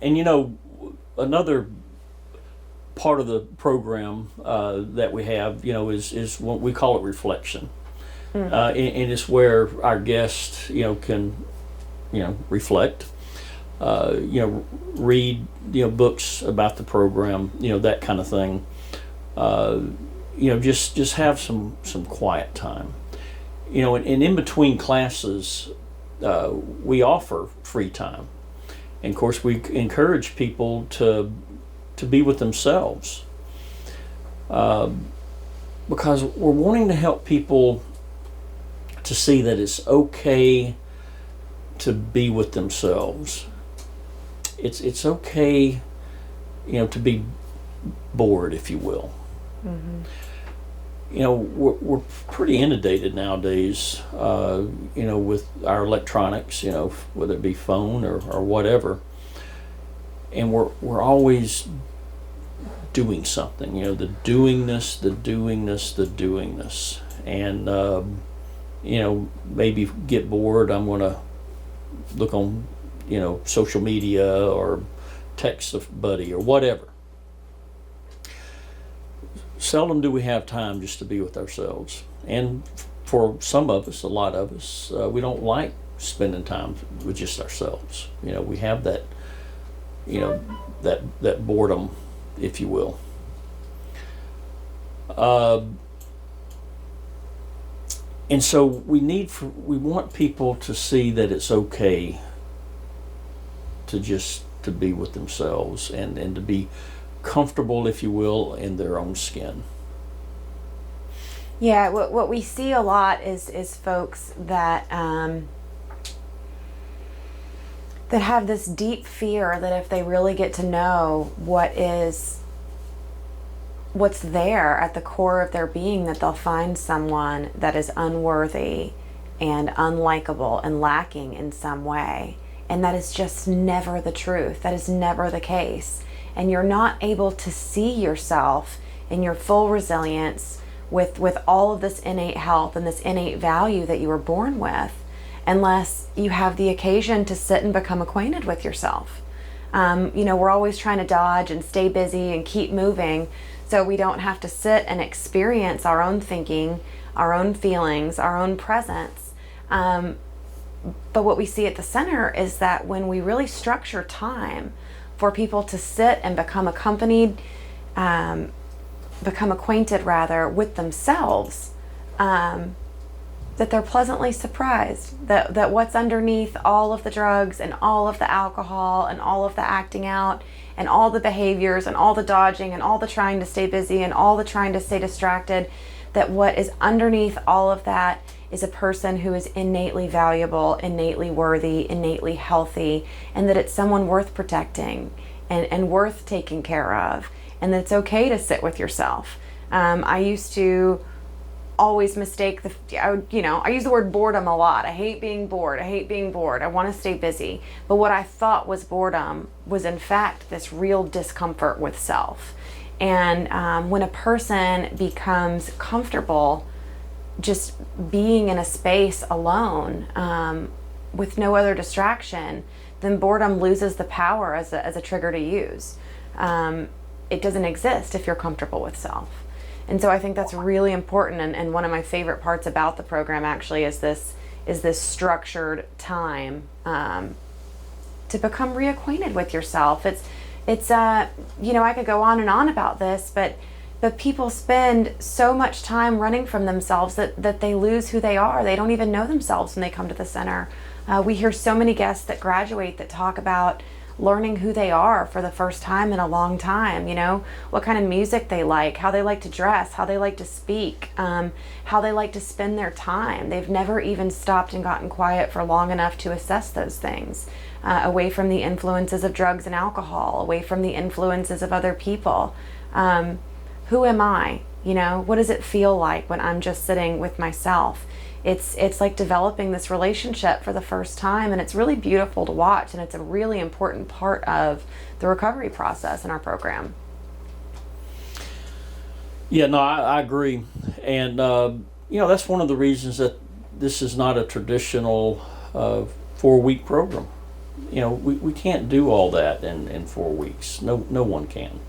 And another part of the program that we have, is what we call it reflection. And it's where our guests, can, reflect, read, books about the program, that kind of thing. Just have some quiet time. And in between classes, we offer free time. And of course, we encourage people to be with themselves, because we're wanting to help people to see that it's okay to be with themselves. It's okay, to be bored, if you will. We're pretty inundated nowadays, with our electronics, whether it be phone or whatever. And we're always doing something, the doingness. And, maybe get bored, I'm going to look on, social media or text a buddy or whatever. Seldom do we have time just to be with ourselves. And for some of us, a lot of us, we don't like spending time with just ourselves. We have that, that boredom, if you will. And so we want people to see that it's okay to be with themselves and to be comfortable, if you will, in their own skin. Yeah, what we see a lot is folks that that have this deep fear that if they really get to know what's there at the core of their being, that they'll find someone that is unworthy and unlikable and lacking in some way. And that is just never the truth. That is never the case. And you're not able to see yourself in your full resilience with all of this innate health and this innate value that you were born with, unless you have the occasion to sit and become acquainted with yourself. We're always trying to dodge and stay busy and keep moving, so we don't have to sit and experience our own thinking, our own feelings, our own presence. But what we see at the center is that when we really structure time for people to sit and become acquainted with themselves, that they're pleasantly surprised that what's underneath all of the drugs and all of the alcohol and all of the acting out and all the behaviors and all the dodging and all the trying to stay busy and all the trying to stay distracted, that what is underneath all of that is a person who is innately valuable, innately worthy, innately healthy, and that it's someone worth protecting and worth taking care of, and that it's okay to sit with yourself. I used to always mistake I use the word boredom a lot. I hate being bored. I want to stay busy. But what I thought was boredom was in fact this real discomfort with self. And when a person becomes comfortable just being in a space alone, with no other distraction, then boredom loses the power as a trigger to use. It doesn't exist if you're comfortable with self. And so I think that's really important, and one of my favorite parts about the program actually is this structured time to become reacquainted with yourself. It's I could go on and on about this, but people spend so much time running from themselves that they lose who they are. They don't even know themselves when they come to the center. We hear so many guests that graduate that talk about learning who they are for the first time in a long time, what kind of music they like, how they like to dress, how they like to speak, how they like to spend their time. They've never even stopped and gotten quiet for long enough to assess those things, away from the influences of drugs and alcohol, away from the influences of other people. Who am I? What does it feel like when I'm just sitting with myself? It's like developing this relationship for the first time, and it's really beautiful to watch, and it's a really important part of the recovery process in our program. Yeah, no, I agree. And, that's one of the reasons that this is not a traditional 4-week program. we can't do all that in 4 weeks. No one can.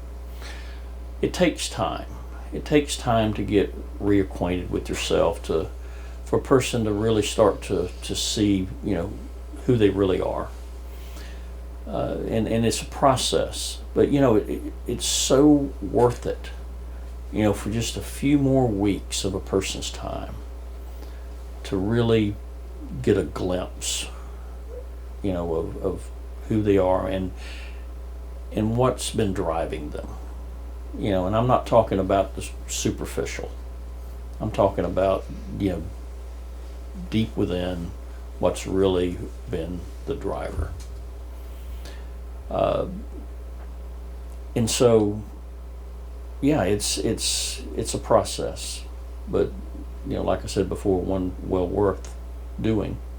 It takes time. It takes time to get reacquainted with yourself, for a person to really start to see, who they really are. And it's a process, but it's so worth it, for just a few more weeks of a person's time to really get a glimpse, of who they are and what's been driving them. And I'm not talking about the superficial. I'm talking about, deep within, what's really been the driver. And so, yeah, it's a process, but like I said before, one well worth doing.